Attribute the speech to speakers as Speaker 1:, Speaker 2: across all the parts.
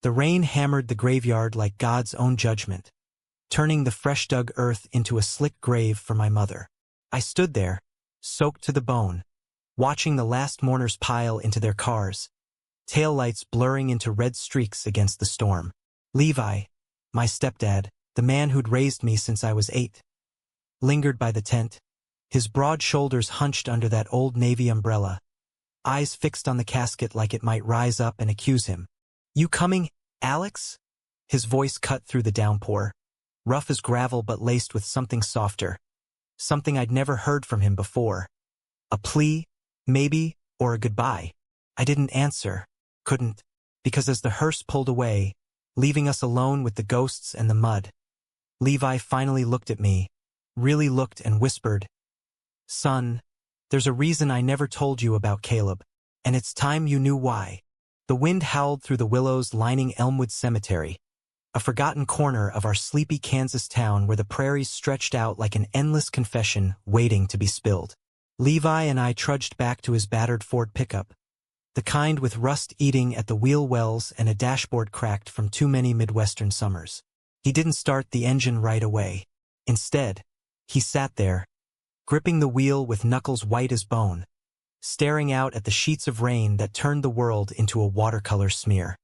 Speaker 1: The rain hammered the graveyard like God's own judgment, turning the fresh-dug earth into a slick grave for my mother. I stood there, soaked to the bone, watching the last mourners pile into their cars, taillights blurring into red streaks against the storm. Levi, my stepdad, the man who'd raised me since I was 8, lingered by the tent, his broad shoulders hunched under that old Navy umbrella, eyes fixed on the casket like it might rise up and accuse him. "You coming, Alex?" His voice cut through the downpour, rough as gravel but laced with something softer, something I'd never heard from him before. A plea, maybe, or a goodbye. I didn't answer, couldn't, because as the hearse pulled away, leaving us alone with the ghosts and the mud, Levi finally looked at me, really looked and whispered, "Son, there's a reason I never told you about Caleb, and it's time you knew why." The wind howled through the willows lining Elmwood Cemetery, a forgotten corner of our sleepy Kansas town where the prairies stretched out like an endless confession waiting to be spilled. Levi and I trudged back to his battered Ford pickup, the kind with rust eating at the wheel wells and a dashboard cracked from too many Midwestern summers. He didn't start the engine right away. Instead, he sat there, gripping the wheel with knuckles white as bone, staring out at the sheets of rain that turned the world into a watercolor smear.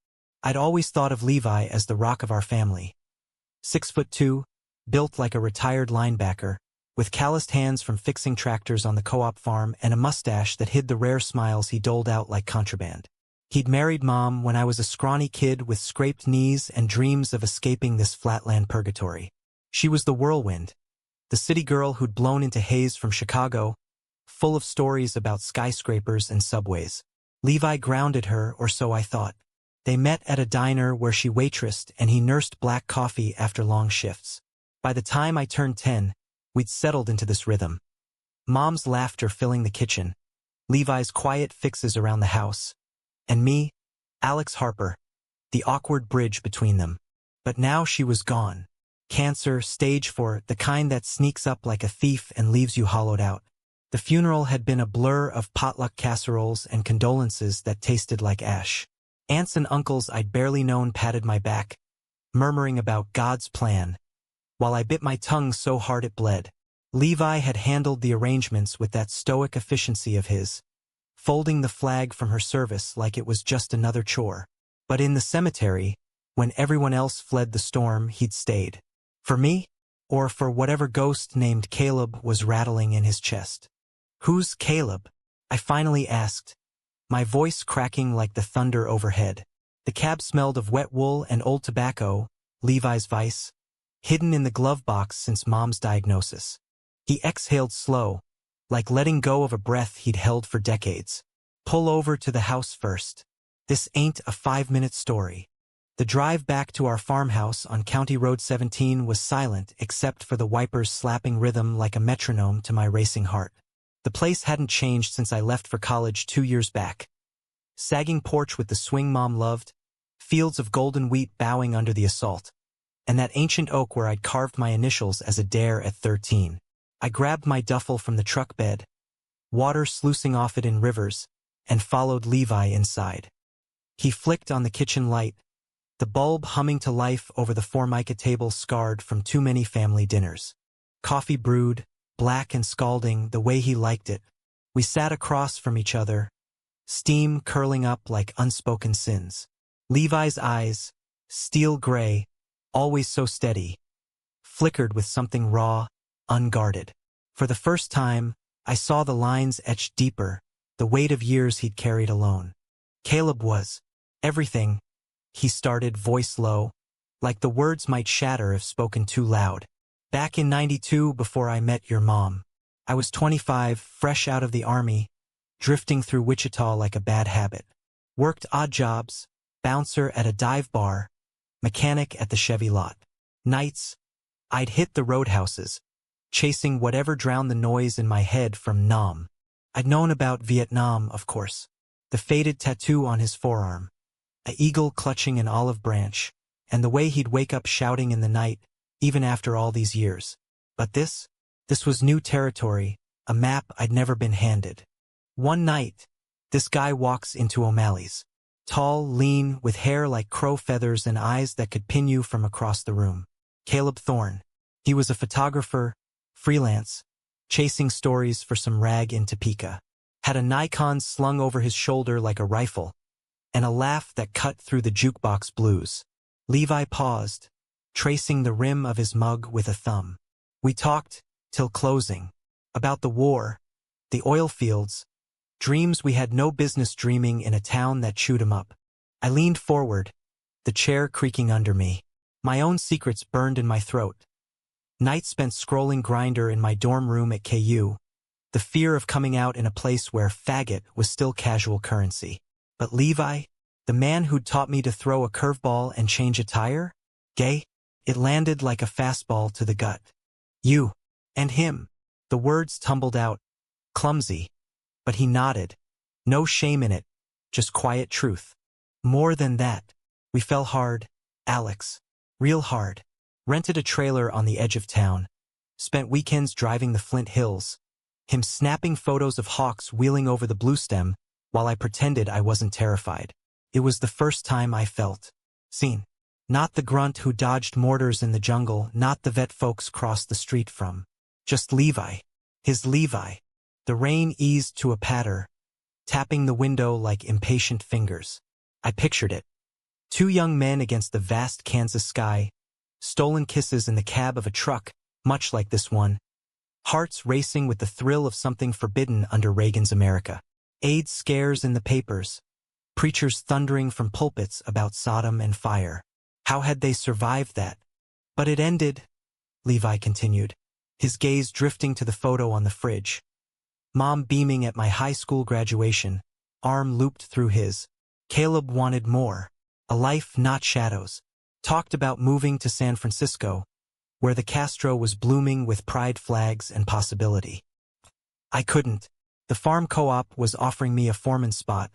Speaker 1: I'd always thought of Levi as the rock of our family. 6'2", built like a retired linebacker, with calloused hands from fixing tractors on the co-op farm and a mustache that hid the rare smiles he doled out like contraband. He'd married Mom when I was a scrawny kid with scraped knees and dreams of escaping this flatland purgatory. She was the whirlwind, the city girl who'd blown into haze from Chicago, full of stories about skyscrapers and subways. Levi grounded her, or so I thought. They met at a diner where she waitressed and he nursed black coffee after long shifts. By the time I turned 10, we'd settled into this rhythm. Mom's laughter filling the kitchen, Levi's quiet fixes around the house, and me, Alex Harper, the awkward bridge between them. But now she was gone. Cancer, stage 4, the kind that sneaks up like a thief and leaves you hollowed out. The funeral had been a blur of potluck casseroles and condolences that tasted like ash. Aunts and uncles I'd barely known patted my back, murmuring about God's plan, while I bit my tongue so hard it bled. Levi had handled the arrangements with that stoic efficiency of his, folding the flag from her service like it was just another chore. But in the cemetery, when everyone else fled the storm, he'd stayed. For me, or for whatever ghost named Caleb was rattling in his chest. "Who's Caleb?" I finally asked, my voice cracking like the thunder overhead. The cab smelled of wet wool and old tobacco, Levi's vice, hidden in the glove box since Mom's diagnosis. He exhaled slow, like letting go of a breath he'd held for decades. "Pull over to the house first. This ain't a 5-minute story." The drive back to our farmhouse on County Road 17 was silent except for the wipers slapping rhythm like a metronome to my racing heart. The place hadn't changed since I left for college 2 years back. Sagging porch with the swing Mom loved, fields of golden wheat bowing under the assault, and that ancient oak where I'd carved my initials as a dare at 13. I grabbed my duffel from the truck bed, water sluicing off it in rivers, and followed Levi inside. He flicked on the kitchen light, the bulb humming to life over the Formica table scarred from too many family dinners. Coffee brewed, black and scalding the way he liked it. We sat across from each other, steam curling up like unspoken sins. Levi's eyes, steel gray, always so steady, flickered with something raw, unguarded. For the first time, I saw the lines etched deeper, the weight of years he'd carried alone. "Caleb was everything," he started, voice low, like the words might shatter if spoken too loud. "Back in '92, before I met your mom. I was 25, fresh out of the army, drifting through Wichita like a bad habit. Worked odd jobs, bouncer at a dive bar, mechanic at the Chevy lot. Nights, I'd hit the roadhouses, chasing whatever drowned the noise in my head from Nam. I'd known about Vietnam, of course, the faded tattoo on his forearm, an eagle clutching an olive branch, and the way he'd wake up shouting in the night, even after all these years. But this was new territory, a map I'd never been handed. One night, this guy walks into O'Malley's. Tall, lean, with hair like crow feathers and eyes that could pin you from across the room. Caleb Thorne. He was a photographer, freelance, chasing stories for some rag in Topeka. Had a Nikon slung over his shoulder like a rifle, and a laugh that cut through the jukebox blues. Levi paused, tracing the rim of his mug with a thumb. We talked, till closing, about the war, the oil fields, dreams we had no business dreaming in a town that chewed 'em up. I leaned forward, the chair creaking under me. My own secrets burned in my throat. Nights spent scrolling Grindr in my dorm room at KU, the fear of coming out in a place where faggot was still casual currency. But Levi, the man who'd taught me to throw a curveball and change a tire? Gay? It landed like a fastball to the gut. You. And him. The words tumbled out, clumsy. But he nodded. No shame in it, just quiet truth. More than that. We fell hard, Alex. Real hard. Rented a trailer on the edge of town. Spent weekends driving the Flint Hills. Him snapping photos of hawks wheeling over the bluestem while I pretended I wasn't terrified. It was the first time I felt seen. Not the grunt who dodged mortars in the jungle, not the vet folks crossed the street from. Just Levi. His Levi. The rain eased to a patter, tapping the window like impatient fingers. I pictured it. Two young men against the vast Kansas sky, stolen kisses in the cab of a truck, much like this one. Hearts racing with the thrill of something forbidden under Reagan's America. AIDS scares in the papers. Preachers thundering from pulpits about Sodom and fire. How had they survived that? But it ended, Levi continued, his gaze drifting to the photo on the fridge. Mom beaming at my high school graduation, arm looped through his. Caleb wanted more. A life not shadows. Talked about moving to San Francisco, where the Castro was blooming with pride flags and possibility. I couldn't. The farm co-op was offering me a foreman spot,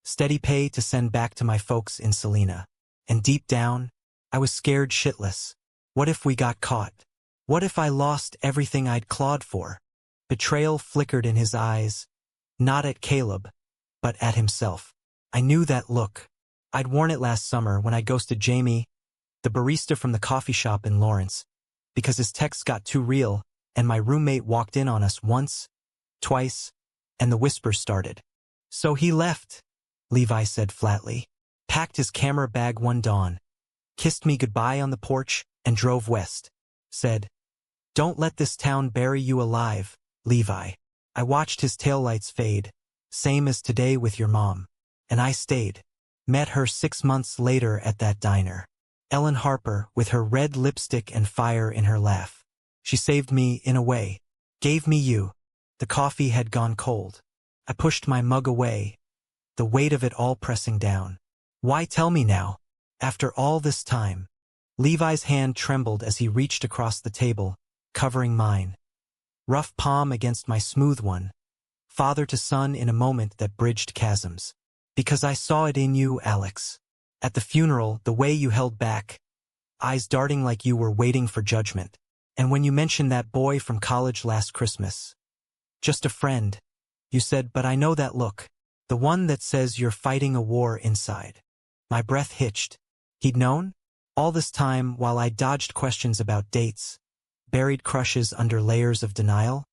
Speaker 1: steady pay to send back to my folks in Salina. And deep down, I was scared shitless. What if we got caught? What if I lost everything I'd clawed for? Betrayal flickered in his eyes, not at Caleb, but at himself. I knew that look. I'd worn it last summer when I ghosted Jamie, the barista from the coffee shop in Lawrence, because his texts got too real, and my roommate walked in on us once, twice, and the whispers started. So he left, Levi said flatly, packed his camera bag one dawn, kissed me goodbye on the porch, and drove west. Said, "Don't let this town bury you alive, Levi." I watched his taillights fade, same as today with your mom. And I stayed. Met her 6 months later at that diner. Ellen Harper, with her red lipstick and fire in her laugh. She saved me in a way. Gave me you. The coffee had gone cold. I pushed my mug away, the weight of it all pressing down. Why tell me now? After all this time. Levi's hand trembled as he reached across the table, covering mine. Rough palm against my smooth one. Father to son in a moment that bridged chasms. Because I saw it in you, Alex. At the funeral, the way you held back, eyes darting like you were waiting for judgment. And when you mentioned that boy from college last Christmas. Just a friend. You said, but I know that look. The one that says you're fighting a war inside. My breath hitched. He'd known? All this time while I dodged questions about dates, buried crushes under layers of denial.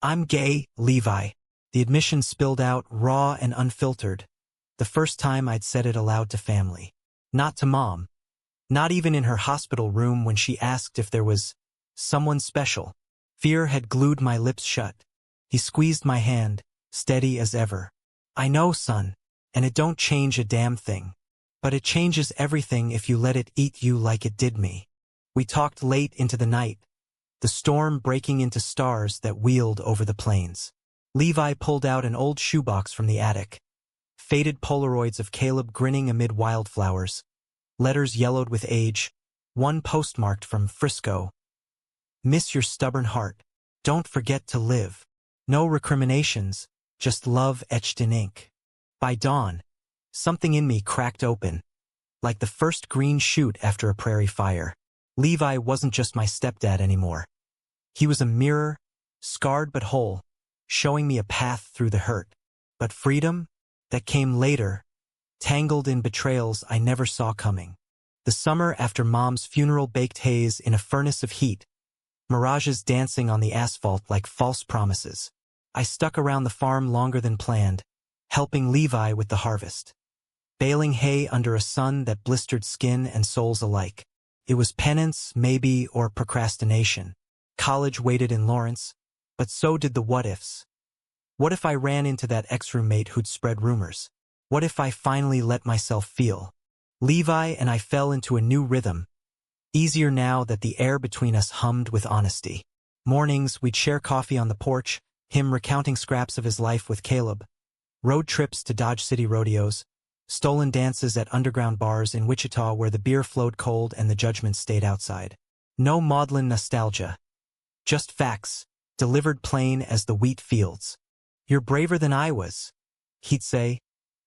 Speaker 1: I'm gay, Levi. The admission spilled out raw and unfiltered. The first time I'd said it aloud to family. Not to Mom. Not even in her hospital room when she asked if there was someone special. Fear had glued my lips shut. He squeezed my hand, steady as ever. I know, son, and it don't change a damn thing. But it changes everything if you let it eat you like it did me. We talked late into the night, the storm breaking into stars that wheeled over the plains. Levi pulled out an old shoebox from the attic. Faded Polaroids of Caleb grinning amid wildflowers. Letters yellowed with age, one postmarked from Frisco. Miss your stubborn heart. Don't forget to live. No recriminations, just love etched in ink. By dawn, something in me cracked open, like the first green shoot after a prairie fire. Levi wasn't just my stepdad anymore. He was a mirror, scarred but whole, showing me a path through the hurt. But freedom? That came later, tangled in betrayals I never saw coming. The summer after Mom's funeral baked haze in a furnace of heat, mirages dancing on the asphalt like false promises. I stuck around the farm longer than planned, helping Levi with the harvest, baling hay under a sun that blistered skin and souls alike. It was penance, maybe, or procrastination. College waited in Lawrence, but so did the what-ifs. What if I ran into that ex-roommate who'd spread rumors? What if I finally let myself feel? Levi and I fell into a new rhythm, easier now that the air between us hummed with honesty. Mornings, we'd share coffee on the porch, him recounting scraps of his life with Caleb, road trips to Dodge City rodeos, stolen dances at underground bars in Wichita where the beer flowed cold and the judgment stayed outside. No maudlin nostalgia. Just facts, delivered plain as the wheat fields. "You're braver than I was," he'd say,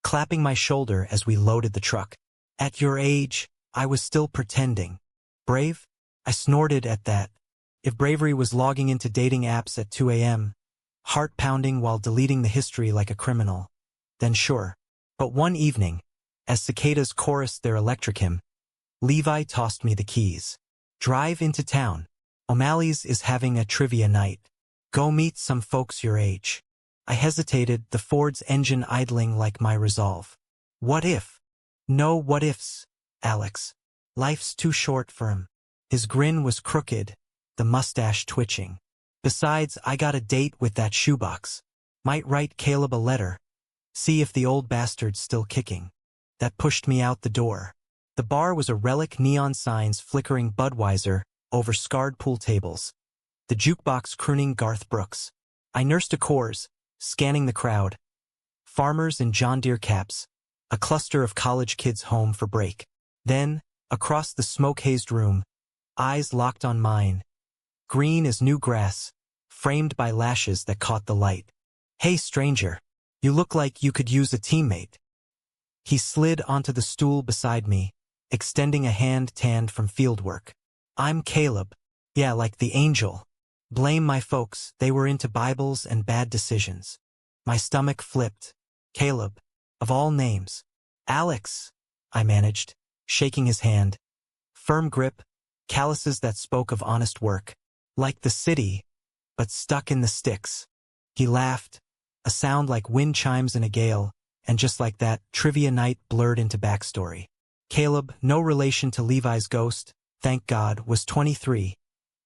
Speaker 1: clapping my shoulder as we loaded the truck. "At your age, I was still pretending." Brave? I snorted at that. If bravery was logging into dating apps at 2 a.m., heart pounding while deleting the history like a criminal, then sure. But one evening, as cicadas chorused their electric hymn, Levi tossed me the keys. "Drive into town. O'Malley's is having a trivia night. Go meet some folks your age." I hesitated, the Ford's engine idling like my resolve. What if? No what ifs, Alex. Life's too short for him. His grin was crooked, the mustache twitching. Besides, I got a date with that shoebox. Might write Caleb a letter. See if the old bastard's still kicking. That pushed me out the door. The bar was a relic, neon signs flickering Budweiser over scarred pool tables. The jukebox crooning Garth Brooks. I nursed a Coors, scanning the crowd. Farmers in John Deere caps, a cluster of college kids home for break. Then, across the smoke-hazed room, eyes locked on mine, green as new grass, framed by lashes that caught the light. "Hey, stranger, you look like you could use a teammate." He slid onto the stool beside me, extending a hand tanned from fieldwork. "I'm Caleb. Yeah, like the angel. Blame my folks, they were into Bibles and bad decisions." My stomach flipped. Caleb, of all names. "Alex," I managed, shaking his hand. Firm grip, calluses that spoke of honest work. Like the city, but stuck in the sticks. He laughed, a sound like wind chimes in a gale, and just like that, trivia night blurred into backstory. Caleb, no relation to Levi's ghost, thank God, was 23.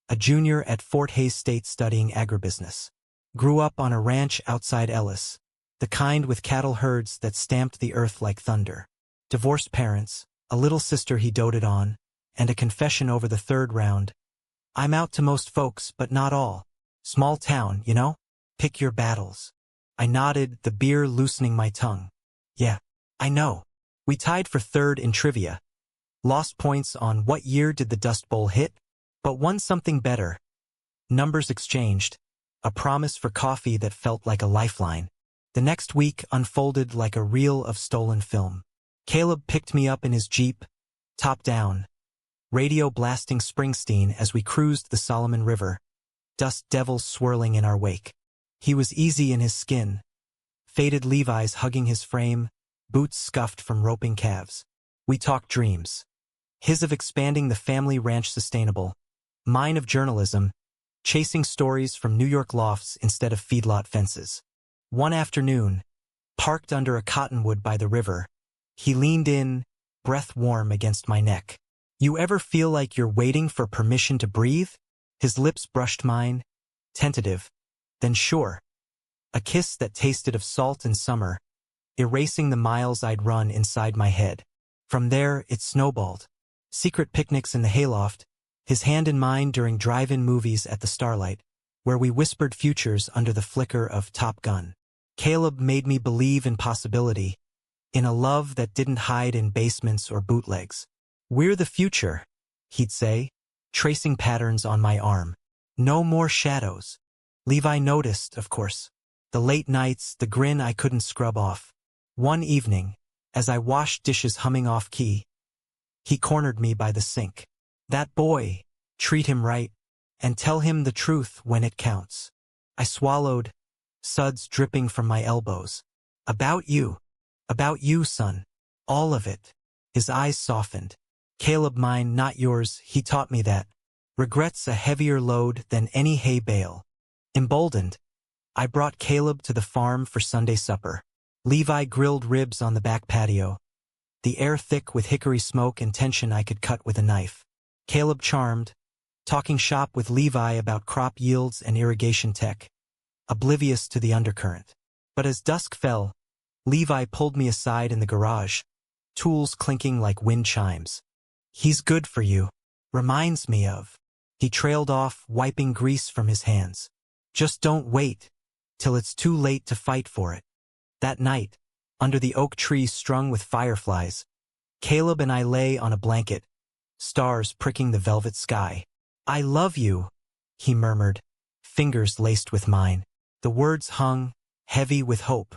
Speaker 1: A junior at Fort Hays State studying agribusiness. Grew up on a ranch outside Ellis, the kind with cattle herds that stamped the earth like thunder. Divorced parents, a little sister he doted on, and a confession over the third round. "I'm out to most folks, but not all. Small town, you know? Pick your battles." I nodded, the beer loosening my tongue. "Yeah, I know. We tied for third in trivia. Lost points on what year did the Dust Bowl hit? But won something better. Numbers exchanged. A promise for coffee that felt like a lifeline. The next week unfolded like a reel of stolen film. Caleb picked me up in his Jeep, top down, radio blasting Springsteen as we cruised the Solomon River, dust devils swirling in our wake. He was easy in his skin, faded Levi's hugging his frame, boots scuffed from roping calves. We talked dreams. His of expanding the family ranch sustainable, mine of journalism, chasing stories from New York lofts instead of feedlot fences. One afternoon, parked under a cottonwood by the river, he leaned in, breath warm against my neck. "You ever feel like you're waiting for permission to breathe?" His lips brushed mine, tentative, then sure. A kiss that tasted of salt and summer, erasing the miles I'd run inside my head. From there, it snowballed. Secret picnics in the hayloft, his hand in mine during drive-in movies at the Starlight, where we whispered futures under the flicker of Top Gun. Caleb made me believe in possibility, in a love that didn't hide in basements or bootlegs. "We're the future," he'd say, tracing patterns on my arm. "No more shadows." Levi noticed, of course. The late nights, the grin I couldn't scrub off. One evening, as I washed dishes humming off key, he cornered me by the sink. "That boy, treat him right, and tell him the truth when it counts." I swallowed, suds dripping from my elbows. About you, son." All of it. His eyes softened. Caleb, mine, not yours, he taught me that. Regret's a heavier load than any hay bale. Emboldened, I brought Caleb to the farm for Sunday supper. Levi grilled ribs on the back patio, the air thick with hickory smoke and tension I could cut with a knife. Caleb charmed, talking shop with Levi about crop yields and irrigation tech, oblivious to the undercurrent. But as dusk fell, Levi pulled me aside in the garage, tools clinking like wind chimes. He's good for you. Reminds me of. He trailed off, wiping grease from his hands. Just don't wait till it's too late to fight for it. That night, under the oak tree strung with fireflies, Caleb and I lay on a blanket, stars pricking the velvet sky. I love you, he murmured, fingers laced with mine. The words hung, heavy with hope.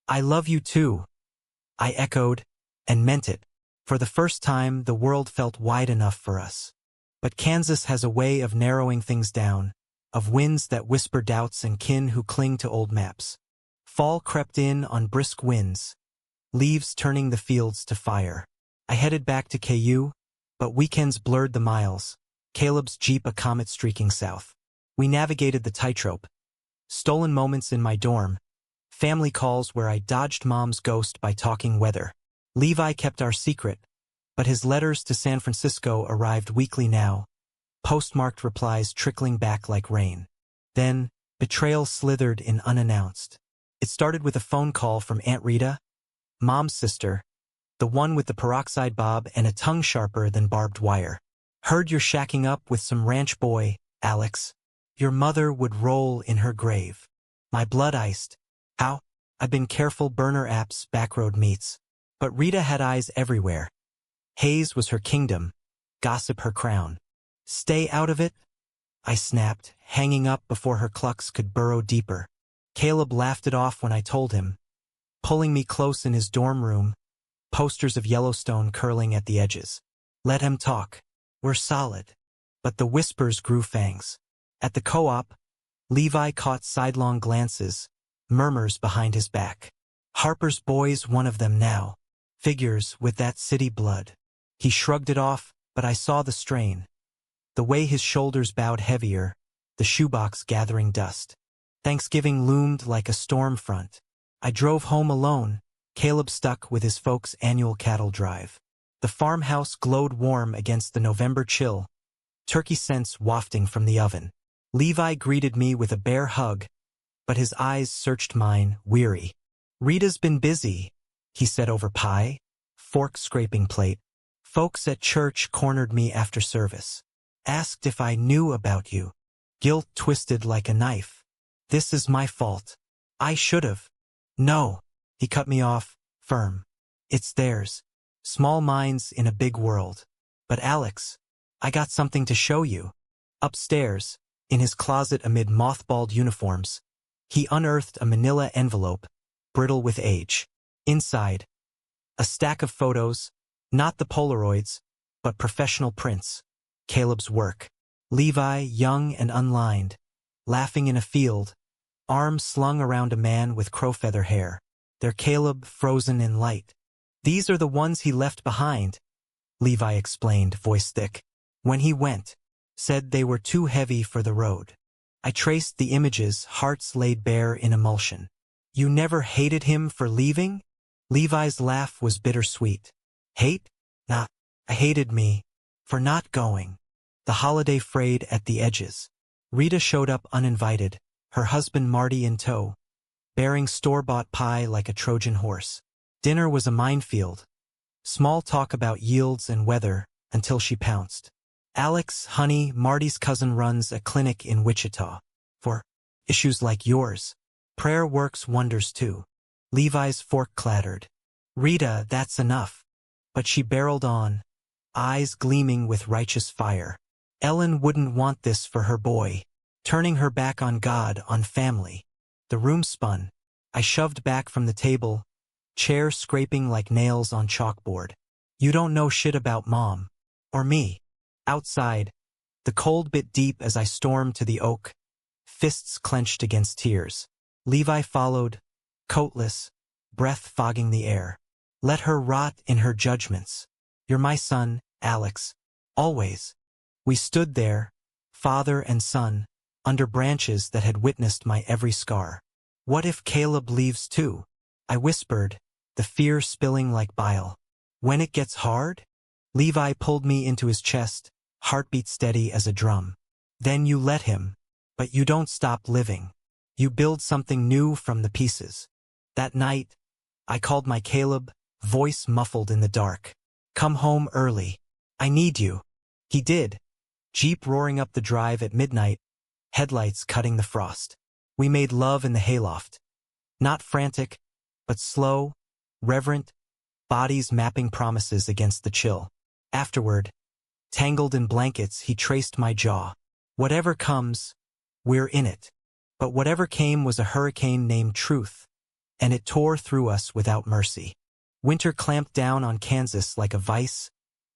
Speaker 1: I love you too, I echoed, and meant it. For the first time, the world felt wide enough for us. But Kansas has a way of narrowing things down, of winds that whisper doubts and kin who cling to old maps. Fall crept in on brisk winds, leaves turning the fields to fire. I headed back to KU, but weekends blurred the miles, Caleb's Jeep a comet streaking south. We navigated the tightrope. Stolen moments in my dorm, family calls where I dodged mom's ghost by talking weather. Levi kept our secret, but his letters to San Francisco arrived weekly now, postmarked replies trickling back like rain. Then, betrayal slithered in unannounced. It started with a phone call from Aunt Rita, Mom's sister, the one with the peroxide bob and a tongue sharper than barbed wire. Heard you're shacking up with some ranch boy, Alex. Your mother would roll in her grave. My blood iced. How? I've been careful, burner apps, backroad meets. But Rita had eyes everywhere. Hayes was her kingdom, gossip her crown. Stay out of it, I snapped, hanging up before her clucks could burrow deeper. Caleb laughed it off when I told him, pulling me close in his dorm room, posters of Yellowstone curling at the edges. Let him talk. We're solid. But the whispers grew fangs. At the co-op, Levi caught sidelong glances, murmurs behind his back. Harper's boy's one of them now. Figures with that city blood. He shrugged it off, but I saw the strain. The way his shoulders bowed heavier, the shoebox gathering dust. Thanksgiving loomed like a storm front. I drove home alone, Caleb stuck with his folks' annual cattle drive. The farmhouse glowed warm against the November chill, turkey scents wafting from the oven. Levi greeted me with a bear hug, but his eyes searched mine, weary. Rita's been busy, he said over pie, fork scraping plate. Folks at church cornered me after service. Asked if I knew about you. Guilt twisted like a knife. This is my fault. I should've. No, he cut me off, firm. It's theirs. Small minds in a big world. But Alex, I got something to show you. Upstairs, in his closet amid mothballed uniforms, he unearthed a manila envelope, brittle with age. Inside, a stack of photos, not the Polaroids, but professional prints. Caleb's work. Levi, young and unlined, laughing in a field, arms slung around a man with crowfeather hair. Their Caleb frozen in light. These are the ones he left behind, Levi explained, voice thick. When he went, said they were too heavy for the road. I traced the images, hearts laid bare in emulsion. You never hated him for leaving? Levi's laugh was bittersweet. Hate? Nah, I hated me for not going. The holiday frayed at the edges. Rita showed up uninvited, her husband Marty in tow, bearing store-bought pie like a Trojan horse. Dinner was a minefield. Small talk about yields and weather until she pounced. Alex, honey, Marty's cousin runs a clinic in Wichita. For issues like yours. Prayer works wonders too. Levi's fork clattered. Rita, that's enough. But she barreled on, eyes gleaming with righteous fire. Ellen wouldn't want this for her boy. Turning her back on God, on family. The room spun. I shoved back from the table, chair scraping like nails on chalkboard. You don't know shit about Mom. Or me. Outside, the cold bit deep as I stormed to the oak, fists clenched against tears. Levi followed, coatless, breath fogging the air. Let her rot in her judgments. You're my son, Alex. Always. We stood there, father and son, under branches that had witnessed my every scar. What if Caleb leaves too? I whispered, the fear spilling like bile. When it gets hard? Levi pulled me into his chest, heartbeat steady as a drum. Then you let him, but you don't stop living. You build something new from the pieces. That night, I called my Caleb, voice muffled in the dark. Come home early. I need you. He did. Jeep roaring up the drive at midnight, headlights cutting the frost. We made love in the hayloft. Not frantic, but slow, reverent, bodies mapping promises against the chill. Afterward, tangled in blankets, he traced my jaw. Whatever comes, we're in it. But whatever came was a hurricane named Truth, and it tore through us without mercy. Winter clamped down on Kansas like a vice,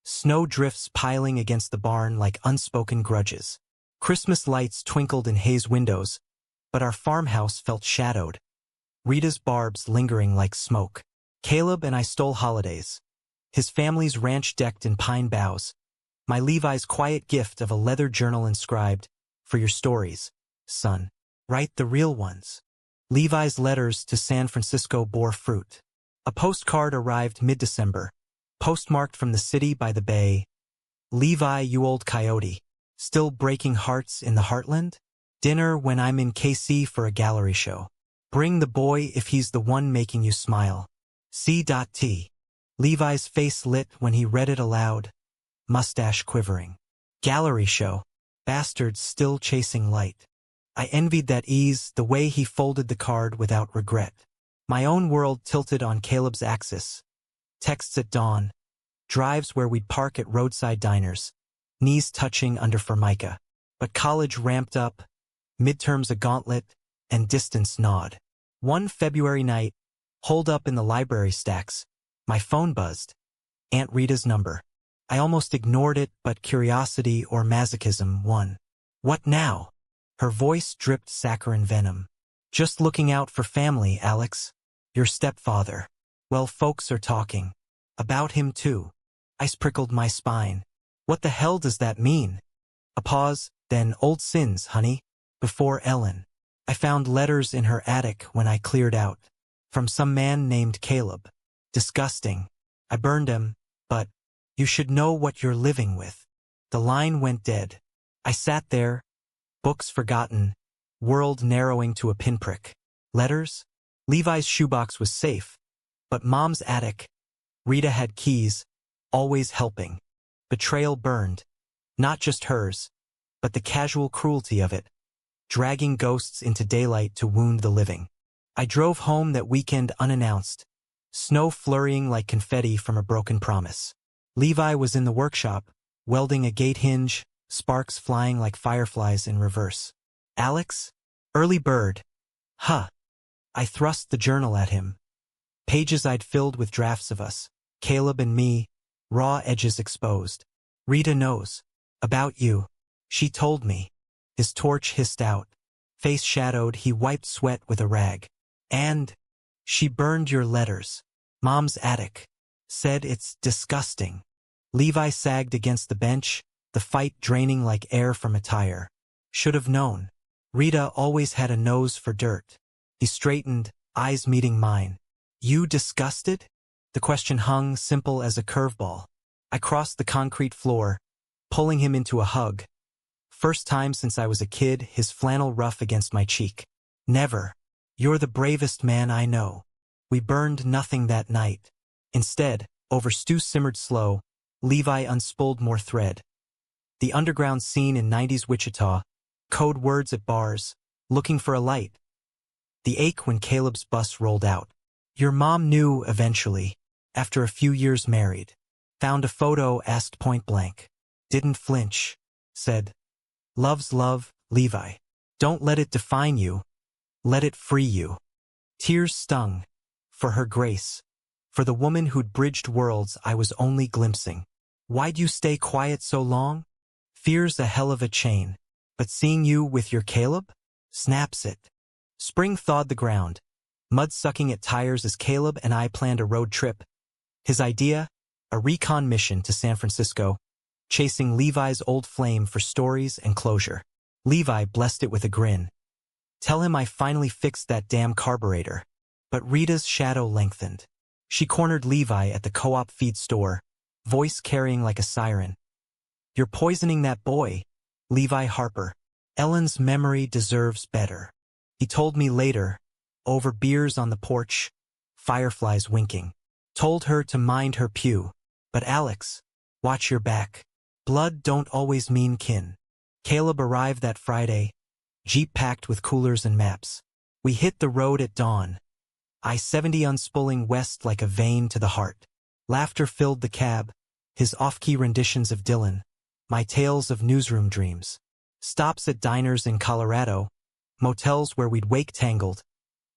Speaker 1: snow drifts piling against the barn like unspoken grudges. Christmas lights twinkled in Hayes' windows, but our farmhouse felt shadowed, Rita's barbs lingering like smoke. Caleb and I stole holidays. His family's ranch decked in pine boughs. My Levi's quiet gift of a leather journal inscribed, "For your stories, son. Write the real ones." Levi's letters to San Francisco bore fruit. A postcard arrived mid-December, postmarked from the city by the bay. Levi, you old coyote, still breaking hearts in the heartland? Dinner when I'm in KC for a gallery show. Bring the boy if he's the one making you smile. C.T. Levi's face lit when he read it aloud, mustache quivering. Gallery show. Bastards still chasing light. I envied that ease, the way he folded the card without regret. My own world tilted on Caleb's axis. Texts at dawn. Drives where we'd park at roadside diners. Knees touching under formica. But college ramped up. Midterms a gauntlet, and distance gnawed. One February night, holed up in the library stacks, my phone buzzed. Aunt Rita's number. I almost ignored it, but curiosity or masochism won. What now? Her voice dripped saccharine venom. Just looking out for family, Alex. Your stepfather. Well, folks are talking. About him too. Ice prickled my spine. What the hell does that mean? A pause, then old sins, honey. Before Ellen. I found letters in her attic when I cleared out. From some man named Caleb. Disgusting. I burned them, but you should know what you're living with. The line went dead. I sat there, books forgotten, world narrowing to a pinprick. Letters? Levi's shoebox was safe, but Mom's attic. Rita had keys, always helping. Betrayal burned. Not just hers, but the casual cruelty of it. Dragging ghosts into daylight to wound the living. I drove home that weekend unannounced, snow flurrying like confetti from a broken promise. Levi was in the workshop, welding a gate hinge, sparks flying like fireflies in reverse. Alex? Early bird. Huh. I thrust the journal at him. Pages I'd filled with drafts of us, Caleb and me, raw edges exposed. Rita knows. About you. She told me. His torch hissed out. Face shadowed, he wiped sweat with a rag. And she burned your letters. Mom's attic. Said it's disgusting. Levi sagged against the bench, the fight draining like air from a tire. Should have known. Rita always had a nose for dirt. He straightened, eyes meeting mine. You disgusted? The question hung simple as a curveball. I crossed the concrete floor, pulling him into a hug. First time since I was a kid, his flannel rough against my cheek. Never. You're the bravest man I know. We burned nothing that night. Instead, over stew simmered slow, Levi unspooled more thread. The underground scene in 90s Wichita, code words at bars, looking for a light. The ache when Caleb's bus rolled out. Your mom knew eventually, after a few years married. Found a photo, asked point blank. Didn't flinch. Said, love's love, Levi. Don't let it define you. Let it free you. Tears stung. For her grace. For the woman who'd bridged worlds I was only glimpsing. Why'd you stay quiet so long? Fear's a hell of a chain. But seeing you with your Caleb? Snaps it. Spring thawed the ground. Mud sucking at tires as Caleb and I planned a road trip. His idea? A recon mission to San Francisco, chasing Levi's old flame for stories and closure. Levi blessed it with a grin. Tell him I finally fixed that damn carburetor. But Rita's shadow lengthened. She cornered Levi at the co-op feed store, voice carrying like a siren. You're poisoning that boy, Levi Harper. Ellen's memory deserves better. He told me later, over beers on the porch, fireflies winking. Told her to mind her pew. But Alex, watch your back. Blood don't always mean kin. Caleb arrived that Friday, Jeep packed with coolers and maps. We hit the road at dawn. I-70 unspooling west like a vein to the heart. Laughter filled the cab, his off-key renditions of Dylan, my tales of newsroom dreams. Stops at diners in Colorado, motels where we'd wake tangled,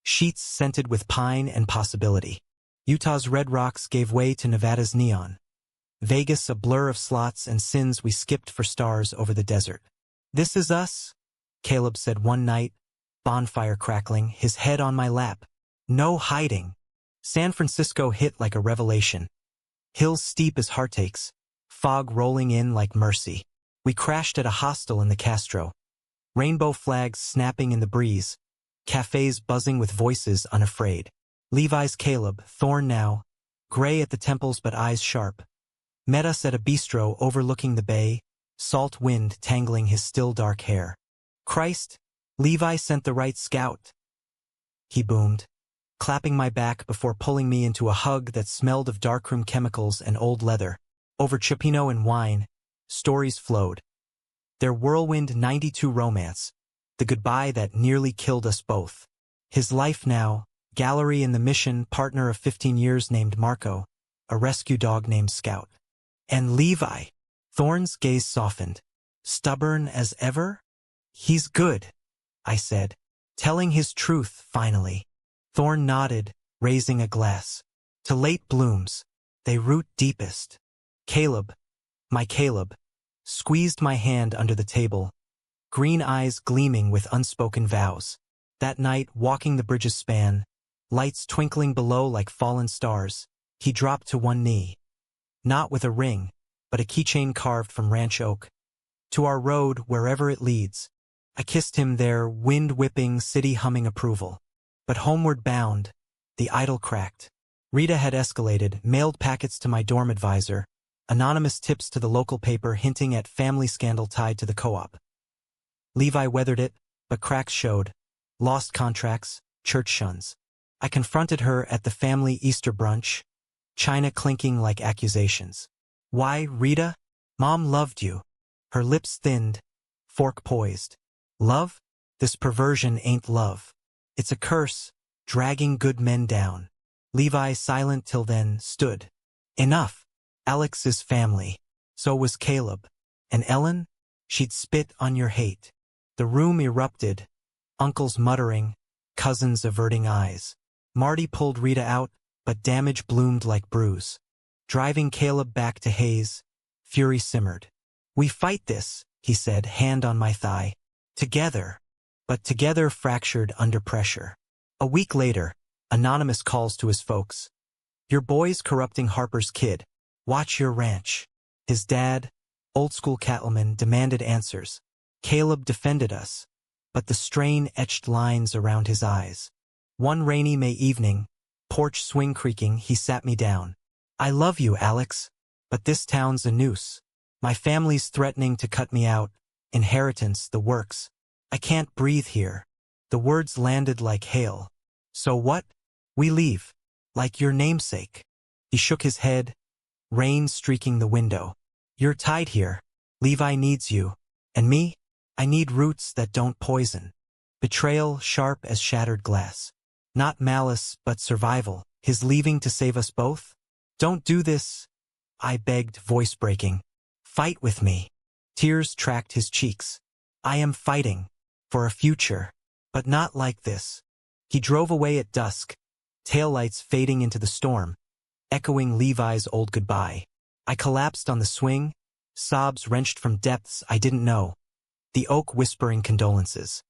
Speaker 1: sheets scented with pine and possibility. Utah's red rocks gave way to Nevada's neon. Vegas a blur of slots and sins we skipped for stars over the desert. This is us, Caleb said one night, bonfire crackling, his head on my lap. No hiding. San Francisco hit like a revelation. Hills steep as heartaches, fog rolling in like mercy. We crashed at a hostel in the Castro. Rainbow flags snapping in the breeze, cafes buzzing with voices unafraid. Levi's Caleb, Thorn now, gray at the temples but eyes sharp. Met us at a bistro overlooking the bay, salt wind tangling his still dark hair. Christ, Levi sent the right scout, he boomed, clapping my back before pulling me into a hug that smelled of darkroom chemicals and old leather. Over Cioppino and wine, stories flowed. Their whirlwind 92 romance, the goodbye that nearly killed us both. His life now, gallery in the Mission, partner of 15 years named Marco, a rescue dog named Scout. And Levi. Thorn's gaze softened. Stubborn as ever? He's good, I said, telling his truth finally. Thorn nodded, raising a glass. To late blooms, they root deepest. Caleb, my Caleb, squeezed my hand under the table, green eyes gleaming with unspoken vows. That night, walking the bridge's span, lights twinkling below like fallen stars, he dropped to one knee. Not with a ring, but a keychain carved from ranch oak. To our road, wherever it leads. I kissed him there, wind-whipping, city-humming approval. But homeward bound, the idol cracked. Rita had escalated, mailed packets to my dorm advisor, anonymous tips to the local paper hinting at family scandal tied to the co-op. Levi weathered it, but cracks showed. Lost contracts, church shuns. I confronted her at the family Easter brunch, china clinking like accusations. Why, Rita? Mom loved you. Her lips thinned, fork poised. Love? This perversion ain't love. It's a curse, dragging good men down. Levi, silent till then, stood. Enough. Alex is family. So was Caleb. And Ellen? She'd spit on your hate. The room erupted, uncles muttering, cousins averting eyes. Marty pulled Rita out, but damage bloomed like bruise. Driving Caleb back to Hayes, fury simmered. We fight this, he said, hand on my thigh. Together. But together fractured under pressure. A week later, anonymous calls to his folks. Your boy's corrupting Harper's kid. Watch your ranch. His dad, old-school cattleman, demanded answers. Caleb defended us, but the strain etched lines around his eyes. One rainy May evening, porch swing creaking, he sat me down. I love you, Alex, but this town's a noose. My family's threatening to cut me out. Inheritance, the works. I can't breathe here. The words landed like hail. So what? We leave. Like your namesake. He shook his head, rain streaking the window. You're tied here. Levi needs you. And me? I need roots that don't poison. Betrayal sharp as shattered glass. Not malice, but survival. His leaving to save us both? Don't do this, I begged, voice breaking. Fight with me. Tears tracked his cheeks. I am fighting. For a future. But not like this. He drove away at dusk, taillights fading into the storm, echoing Levi's old goodbye. I collapsed on the swing, sobs wrenched from depths I didn't know. The oak whispering condolences.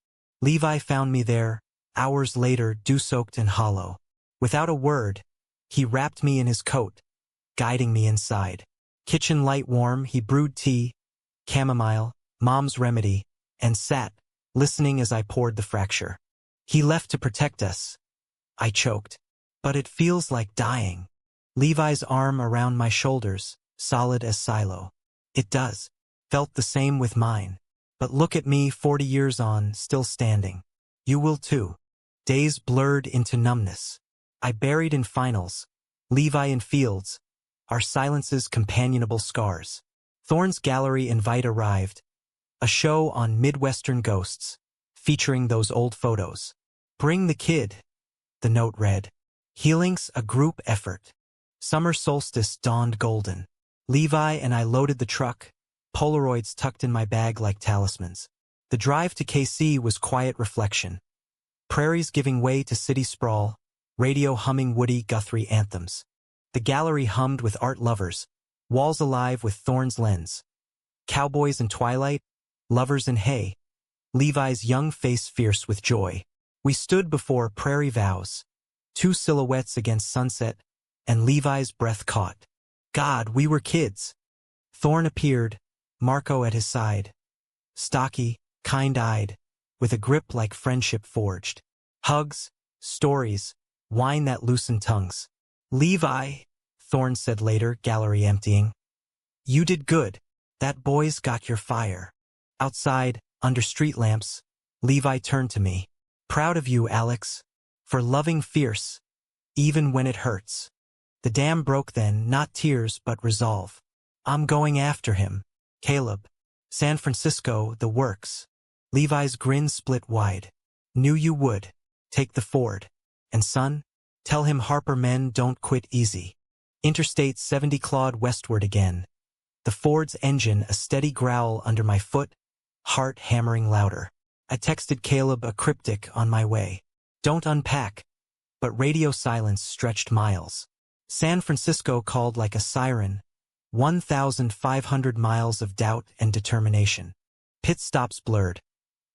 Speaker 1: Levi found me there, hours later, dew-soaked and hollow. Without a word, he wrapped me in his coat, guiding me inside. Kitchen light warm, he brewed tea, chamomile, Mom's remedy, and sat, listening as I poured the fracture. He left to protect us. I choked. But it feels like dying. Levi's arm around my shoulders, solid as silo. It does. Felt the same with mine. But look at me 40 years on, still standing. You will too. Days blurred into numbness. I buried in finals. Levi in fields. Our silences companionable scars. Thorne's Gallery invite arrived. A show on Midwestern ghosts, featuring those old photos. Bring the kid, the note read. Healing's a group effort. Summer solstice dawned golden. Levi and I loaded the truck, Polaroids tucked in my bag like talismans. The drive to KC was quiet reflection. Prairies giving way to city sprawl, radio humming Woody Guthrie anthems. The gallery hummed with art lovers, walls alive with Thorne's lens. Cowboys in twilight, lovers in hay. Levi's young face fierce with joy. We stood before prairie vows, two silhouettes against sunset, and Levi's breath caught. God, we were kids. Thorne appeared, Marco at his side. Stocky, kind-eyed, with a grip like friendship forged. Hugs, stories, wine that loosened tongues. Levi, Thorne said later, gallery emptying. You did good. That boy's got your fire. Outside, under street lamps, Levi turned to me. Proud of you, Alex, for loving fierce, even when it hurts. The dam broke then, not tears but resolve. I'm going after him. Caleb. San Francisco, the works. Levi's grin split wide. Knew you would. Take the Ford. And son, tell him Harper men don't quit easy. Interstate 70 clawed westward again. The Ford's engine a steady growl under my foot, heart hammering louder. I texted Caleb a cryptic on my way. Don't unpack. But radio silence stretched miles. San Francisco called like a siren. 1,500 miles of doubt and determination. Pit stops blurred.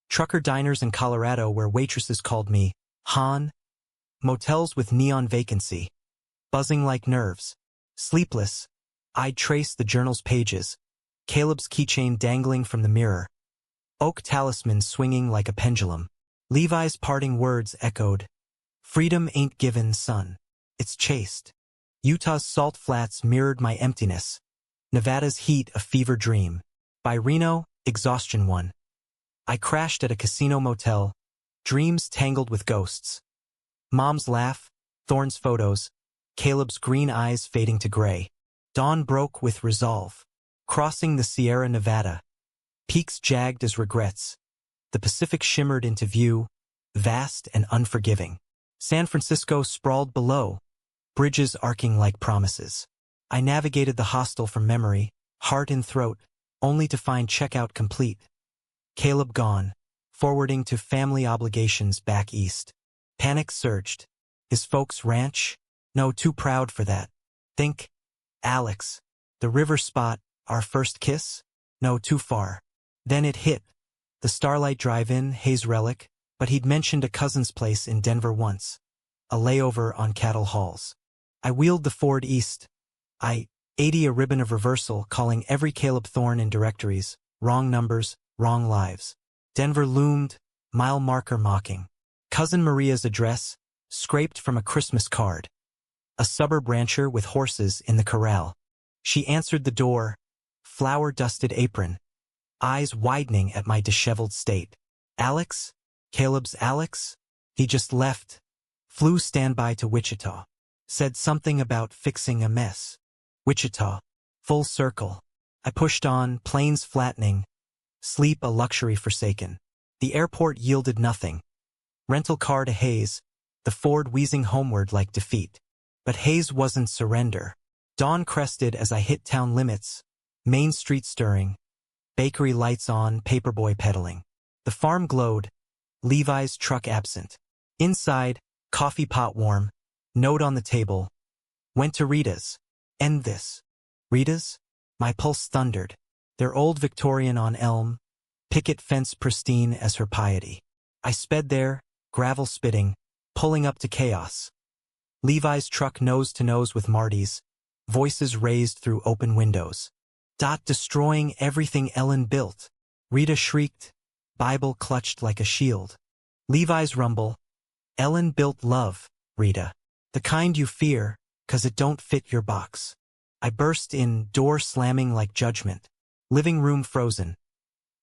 Speaker 1: Trucker diners in Colorado where waitresses called me Han. Motels with neon vacancy. Buzzing like nerves. Sleepless. I'd trace the journal's pages. Caleb's keychain dangling from the mirror. Oak talisman swinging like a pendulum. Levi's parting words echoed. Freedom ain't given, son. It's chased. Utah's salt flats mirrored my emptiness. Nevada's heat a fever dream. By Reno, exhaustion won. I crashed at a casino motel. Dreams tangled with ghosts. Mom's laugh, Thorne's photos, Caleb's green eyes fading to gray. Dawn broke with resolve. Crossing the Sierra Nevada. Peaks jagged as regrets. The Pacific shimmered into view, vast and unforgiving. San Francisco sprawled below, bridges arcing like promises. I navigated the hostel from memory, heart in throat, only to find checkout complete. Caleb gone, forwarding to family obligations back east. Panic surged. His folks' ranch? No, too proud for that. Think, Alex. The river spot, our first kiss? No, too far. Then it hit. The Starlight Drive-In, Hayes relic, but he'd mentioned a cousin's place in Denver once. A layover on cattle hauls. I wheeled the Ford east. I 80 a ribbon of reversal, calling every Caleb Thorne in directories. Wrong numbers, wrong lives. Denver loomed, mile marker mocking. Cousin Maria's address, scraped from a Christmas card. A suburb rancher with horses in the corral. She answered the door, flour-dusted apron, eyes widening at my disheveled state. Alex? Caleb's Alex? He just left. Flew standby to Wichita. Said something about fixing a mess. Wichita. Full circle. I pushed on, planes flattening. Sleep a luxury forsaken. The airport yielded nothing. Rental car to Hayes. The Ford wheezing homeward like defeat. But Hayes wasn't surrender. Dawn crested as I hit town limits. Main Street stirring. Bakery lights on, paperboy pedaling. The farm glowed. Levi's truck absent. Inside, coffee pot warm. Note on the table. Went to Rita's. End this. Rita's? My pulse thundered. Their old Victorian on Elm. Picket fence pristine as her piety. I sped there, gravel spitting, pulling up to chaos. Levi's truck nose to nose with Marty's. voices raised through open windows. Destroying everything Ellen built. Rita shrieked, Bible clutched like a shield. Levi's rumble, Ellen built love, Rita. The kind you fear, 'cause it don't fit your box. I burst in, door slamming like judgment. Living room frozen.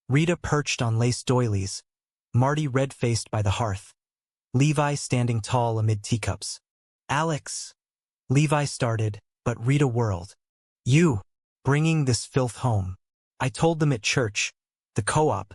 Speaker 1: Rita perched on lace doilies, Marty red-faced by the hearth. Levi standing tall amid teacups. Alex, Levi started, but Rita whirled. You, bringing this filth home. I told them at church, the co-op.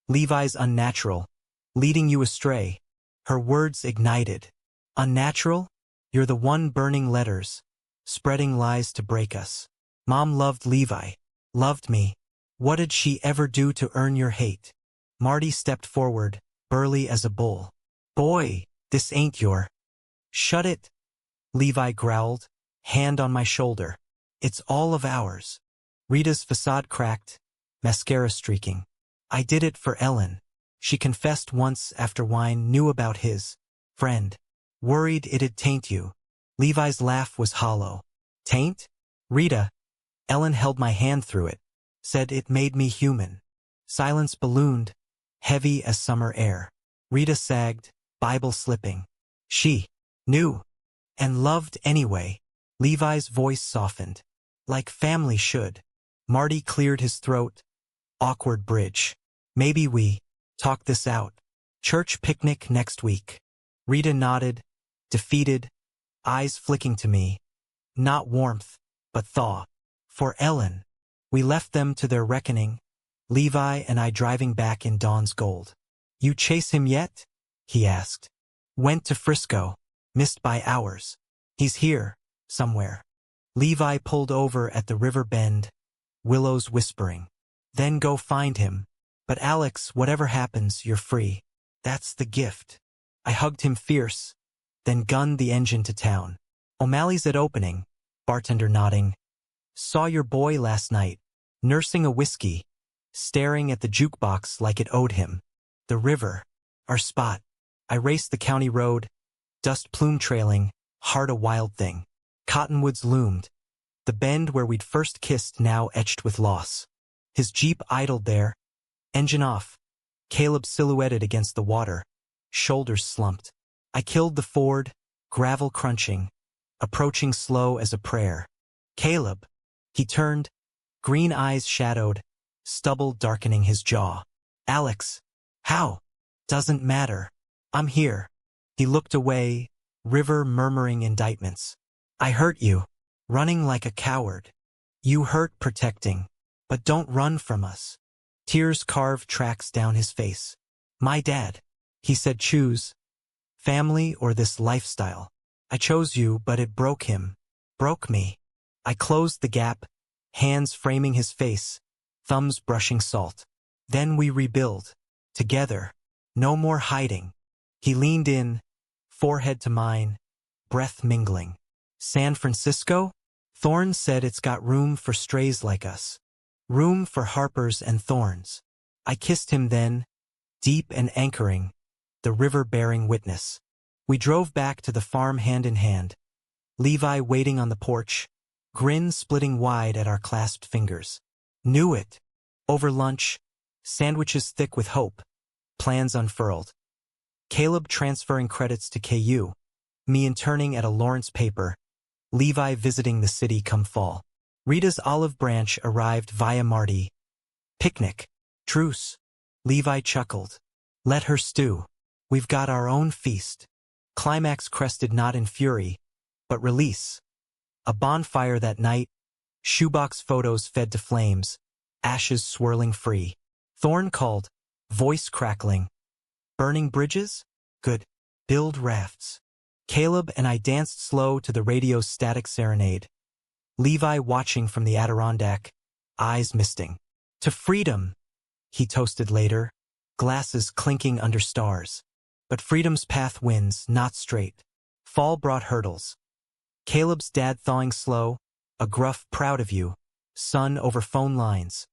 Speaker 1: Levi's unnatural, leading you astray. Her words ignited. Unnatural? You're the one burning letters, spreading lies to break us. Mom loved Levi, loved me. What did she ever do to earn your hate? Marty stepped forward, burly as a bull. Boy, this ain't your. Shut it, Levi growled, hand on my shoulder. It's all of ours. Rita's facade cracked, mascara streaking. I did it for Ellen. She confessed once after Wine knew about his friend. Worried it'd taint you. Levi's laugh was hollow. Taint? Rita. Ellen held my hand through it. Said it made me human. Silence ballooned, heavy as summer air. Rita sagged, Bible slipping. She knew and loved anyway. Levi's voice softened. Like family should. Marty cleared his throat. Awkward bridge. Maybe we talk this out. Church picnic next week. Rita nodded, defeated, eyes flicking to me. Not warmth, but thaw. For Ellen. We left them to their reckoning, Levi and I driving back in Dawn's gold. You chase him yet? He asked. Went to Frisco, missed by hours. He's here, somewhere. Levi pulled over at the river bend, willows whispering. Then go find him. But Alex, whatever happens, you're free. That's the gift. I hugged him fierce, then gunned the engine to town. O'Malley's at opening, bartender nodding. Saw your boy last night, nursing a whiskey, staring at the jukebox like it owed him. The river, our spot. I raced the county road, dust plume trailing, heart a wild thing. Cottonwoods loomed, the bend where we'd first kissed now etched with loss. His Jeep idled there, engine off. Caleb silhouetted against the water, shoulders slumped. I killed the Ford, gravel crunching, approaching slow as a prayer. Caleb. He turned, green eyes shadowed, stubble darkening his jaw. Alex. How? Doesn't matter. I'm here. He looked away, river murmuring indictments. I hurt you, running like a coward. You hurt protecting, but don't run from us. Tears carved tracks down his face. My dad. He said choose. Family or this lifestyle. I chose you, but it broke him. Broke me. I closed the gap, hands framing his face, thumbs brushing salt. Then we rebuild. Together. No more hiding. He leaned in, forehead to mine, breath mingling. San Francisco? Thorne said it's got room for strays like us. Room for harpers and thorns. I kissed him then, deep and anchoring, the river bearing witness. We drove back to the farm hand in hand. Levi waiting on the porch, grin splitting wide at our clasped fingers. Knew it. Over lunch, sandwiches thick with hope, plans unfurled. Caleb transferring credits to KU, me interning at a Lawrence paper, Levi visiting the city come fall. Rita's olive branch arrived via Marty. Picnic. Truce. Levi chuckled. Let her stew. We've got our own feast. Climax crested not in fury, but release. A bonfire that night, shoebox photos fed to flames, ashes swirling free. Thorne called, voice crackling. Burning bridges? Good. Build rafts. Caleb and I danced slow to the radio's static serenade. Levi watching from the Adirondack, eyes misting. To freedom, he toasted later, glasses clinking under stars. But freedom's path wins, not straight. Fall brought hurdles. Caleb's dad thawing slow, a gruff proud of you, son over phone lines.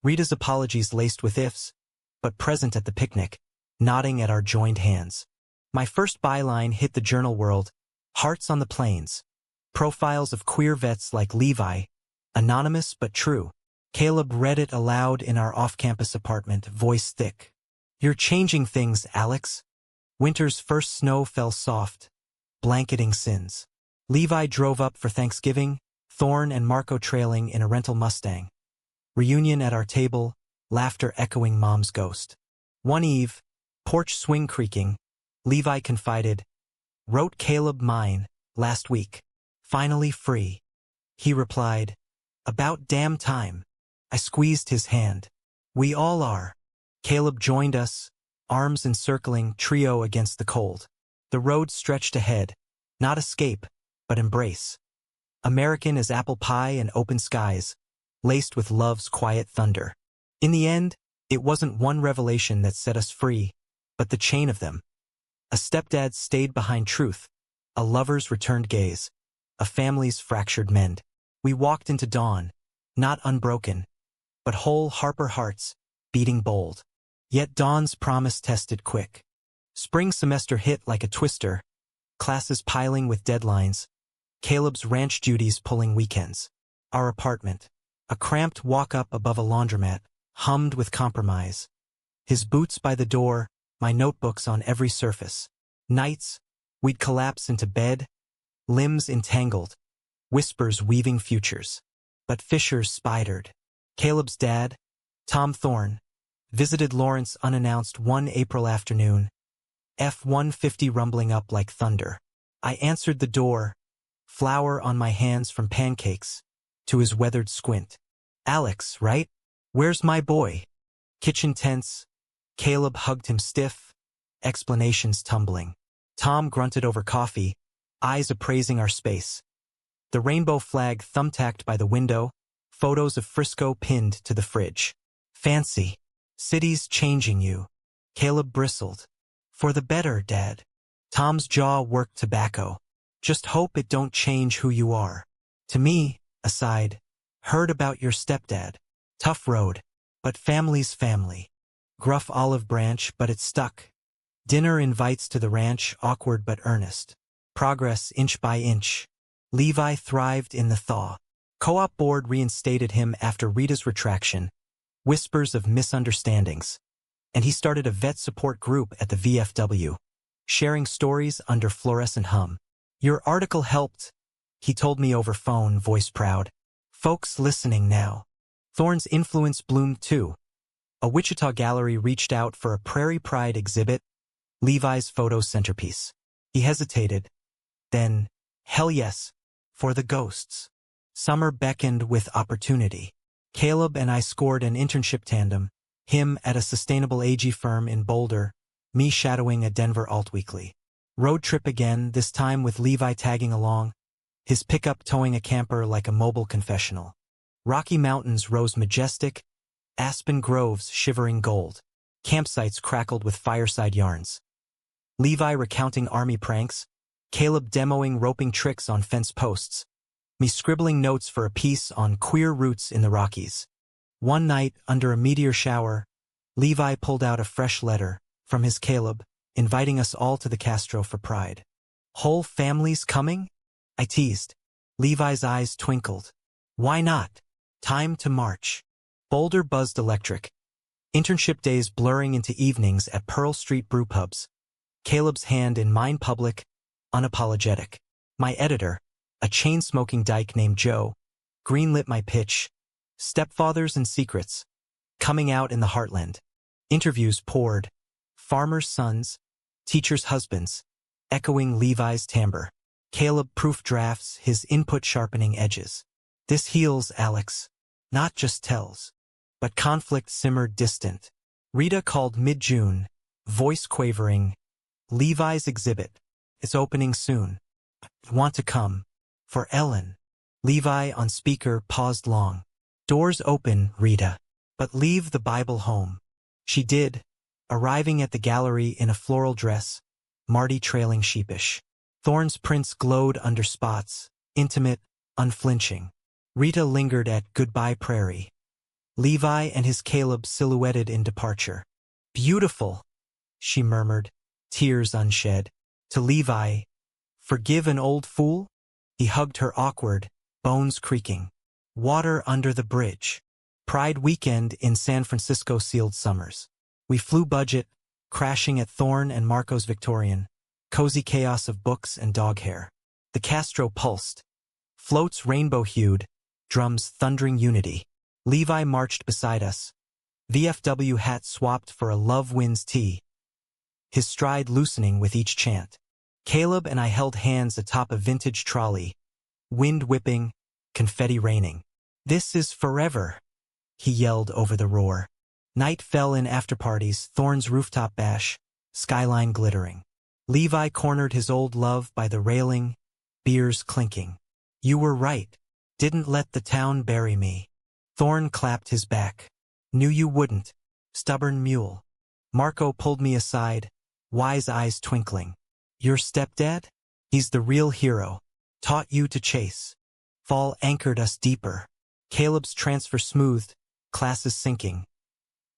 Speaker 1: Rita's apologies laced with ifs, but present at the picnic, nodding at our joined hands. My first byline hit the journal world, hearts on the plains. Profiles of queer vets like Levi, anonymous but true. Caleb read it aloud in our off-campus apartment, voice thick. "You're changing things, Alex." Winter's first snow fell soft, blanketing sins. Levi drove up for Thanksgiving, Thorn and Marco trailing in a rental Mustang. Reunion at our table, laughter echoing Mom's ghost. One eve, porch swing creaking, Levi confided, "Wrote Caleb mine, last week. Finally free." He replied, "About damn time." I squeezed his hand. "We all are." Caleb joined us, arms encircling, trio against the cold. The road stretched ahead, not escape, but embrace. American as apple pie and open skies, laced with love's quiet thunder. In the end, it wasn't one revelation that set us free, but the chain of them. A stepdad stayed behind truth, a lover's returned gaze, a family's fractured mend. We walked into dawn, not unbroken, but whole Harper hearts, beating bold. Yet dawn's promise tested quick. Spring semester hit like a twister, classes piling with deadlines, Caleb's ranch duties pulling weekends. Our apartment, a cramped walk-up above a laundromat, hummed with compromise. His boots by the door, my notebooks on every surface. Nights, we'd collapse into bed, limbs entangled, whispers weaving futures. But fissures spidered. Caleb's dad, Tom Thorne, visited Lawrence unannounced one April afternoon, F-150 rumbling up like thunder. I answered the door, flour on my hands from pancakes, to his weathered squint. "Alex, right? Where's my boy?" Kitchen tense, Caleb hugged him stiff, explanations tumbling. Tom grunted over coffee, eyes appraising our space. The rainbow flag thumbtacked by the window, photos of Frisco pinned to the fridge. "Fancy. City's changing you." Caleb bristled. "For the better, Dad." Tom's jaw worked tobacco. "Just hope it don't change who you are." To me, aside, "Heard about your stepdad. Tough road, but family's family. Gruff olive branch, but it stuck. Dinner invites to the ranch, awkward but earnest. Progress inch by inch." Levi thrived in the thaw. Co-op board reinstated him after Rita's retraction, whispers of misunderstandings. And he started a vet support group at the VFW, sharing stories under fluorescent hum. "Your article helped," he told me over phone, voice proud. "Folks listening now." Thorne's influence bloomed too. A Wichita gallery reached out for a Prairie Pride exhibit, Levi's photo centerpiece. He hesitated. Then, hell yes, for the ghosts. Summer beckoned with opportunity. Caleb and I scored an internship tandem, him at a sustainable AG firm in Boulder, me shadowing a Denver alt weekly. Road trip again, this time with Levi tagging along, his pickup towing a camper like a mobile confessional. Rocky Mountains rose majestic, aspen groves shivering gold. Campsites crackled with fireside yarns. Levi recounting army pranks, Caleb demoing roping tricks on fence posts, me scribbling notes for a piece on queer roots in the Rockies. One night, under a meteor shower, Levi pulled out a fresh letter from his Caleb, inviting us all to the Castro for Pride. "Whole family's coming?" I teased. Levi's eyes twinkled. "Why not? Time to march." Boulder buzzed electric. Internship days blurring into evenings at Pearl Street brewpubs. Caleb's hand in mine, public, unapologetic. My editor, a chain-smoking dyke named Joe, greenlit my pitch, Stepfathers and Secrets, coming out in the heartland. Interviews poured, farmers' sons, teachers' husbands, echoing Levi's timbre. Caleb proof drafts, his input sharpening edges. "This heals, Alex, not just tells." But conflict simmered distant. Rita called mid-June, voice quavering, "Levi's exhibit. It's opening soon. Want to come?" For Ellen. Levi on speaker paused long. "Doors open, Rita. But leave the Bible home." She did, arriving at the gallery in a floral dress, Marty trailing sheepish. Thorne's prints glowed under spots, intimate, unflinching. Rita lingered at Goodbye Prairie. Levi and his Caleb silhouetted in departure. "Beautiful," she murmured, tears unshed. To Levi, "Forgive an old fool?" He hugged her awkward, bones creaking. Water under the bridge. Pride weekend in San Francisco sealed summers. We flew budget, crashing at Thorne and Marco's Victorian, cozy chaos of books and dog hair. The Castro pulsed. Floats rainbow-hued, drums thundering unity. Levi marched beside us. VFW hat swapped for a love wins tea. His stride loosening with each chant. Caleb and I held hands atop a vintage trolley. Wind whipping, confetti raining. This is forever, he yelled over the roar. Night fell in afterparties, Thorne's rooftop bash, skyline glittering. Levi cornered his old love by the railing, beers clinking. You were right. Didn't let the town bury me. Thorne clapped his back. Knew you wouldn't. Stubborn mule. Marco pulled me aside, wise eyes twinkling. Your stepdad? He's the real hero. Taught you to chase. Fall anchored us deeper. Caleb's transfer smoothed, classes sinking.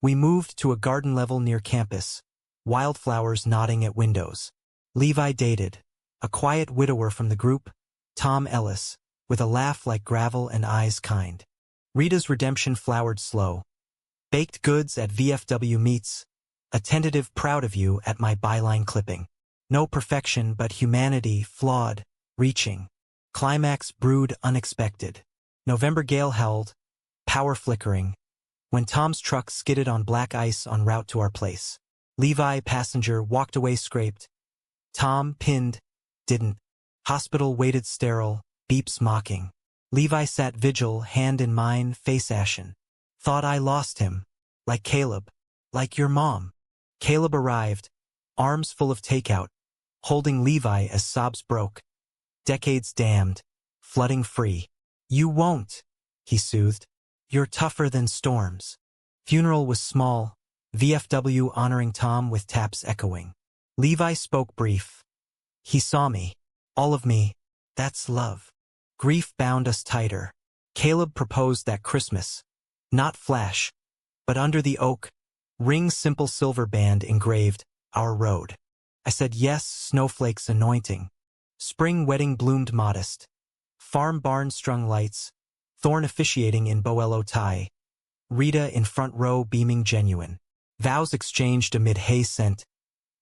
Speaker 1: We moved to a garden level near campus, wildflowers nodding at windows. Levi dated, a quiet widower from the group, Tom Ellis, with a laugh like gravel and eyes kind. Rita's redemption flowered slow. Baked goods at VFW meets, a tentative proud of you at my byline clipping. No perfection but humanity, flawed, reaching. Climax brewed unexpected. November gale howled, power flickering, when Tom's truck skidded on black ice en route to our place. Levi, passenger, walked away scraped. Tom, pinned, didn't. Hospital waited sterile, beeps mocking. Levi sat vigil, hand in mine, face ashen. Thought I lost him. Like Caleb. Like your mom. Caleb arrived, arms full of takeout, holding Levi as sobs broke. Decades damned, flooding free. You won't, he soothed. You're tougher than storms. Funeral was small, VFW honoring Tom with taps echoing. Levi spoke brief. He saw me. All of me. That's love. Grief bound us tighter. Caleb proposed that Christmas. Not flash, but under the oak, ring simple silver band engraved, our road. I said yes, snowflakes anointing. Spring wedding bloomed modest. Farm barn strung lights, Thorne officiating in Boello tie. Rita in front row beaming genuine. Vows exchanged amid hay scent.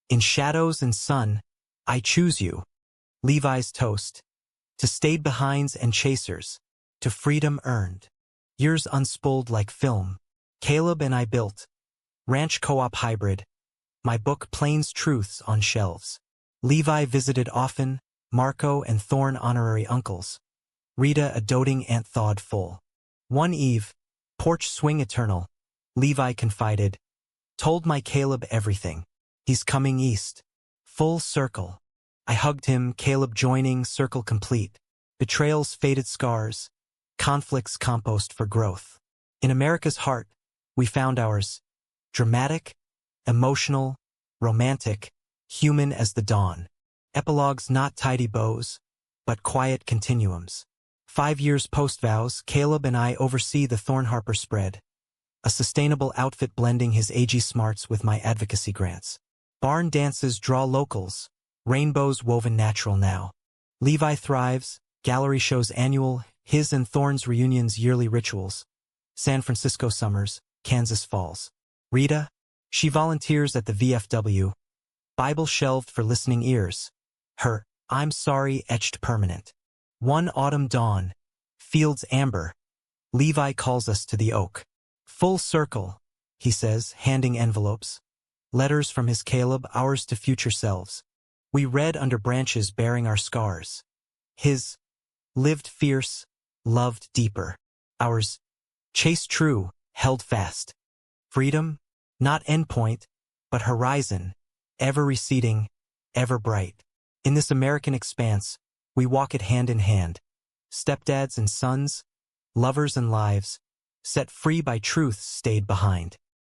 Speaker 1: In shadows and sun, I choose you. Levi's toast. To stayed behinds and chasers. To freedom earned. Years unspooled like film. Caleb and I built. Ranch co-op hybrid. My book Plains Truths on shelves. Levi visited often, Marco and Thorne honorary uncles. Rita a doting aunt thawed full. One eve, porch swing eternal. Levi confided. Told my Caleb everything. He's coming east. Full circle. I hugged him, Caleb joining, circle complete. Betrayals faded scars. Conflicts compost for growth. In America's heart, we found ours. Dramatic, emotional, romantic, human as the dawn. Epilogues not tidy bows, but quiet continuums. 5 years post-vows, Caleb and I oversee the Thorne-Harper spread. A sustainable outfit blending his AG smarts with my advocacy grants. Barn dances draw locals, rainbows woven natural now. Levi thrives, gallery shows annual, his and Thorne's reunions yearly rituals. San Francisco summers, Kansas falls. Rita, she volunteers at the VFW. Bible shelved for listening ears. Her, I'm sorry etched permanent. One autumn dawn, fields amber. Levi calls us to the oak. Full circle, he says, handing envelopes. Letters from his Caleb, ours to future selves. We read under branches bearing our scars. His, lived fierce, loved deeper. Ours, chased true, held fast. Freedom, not endpoint, but horizon, ever receding, ever bright. In this American expanse, we walk it hand in hand. Stepdads and sons, lovers and lives, set free by truths stayed behind.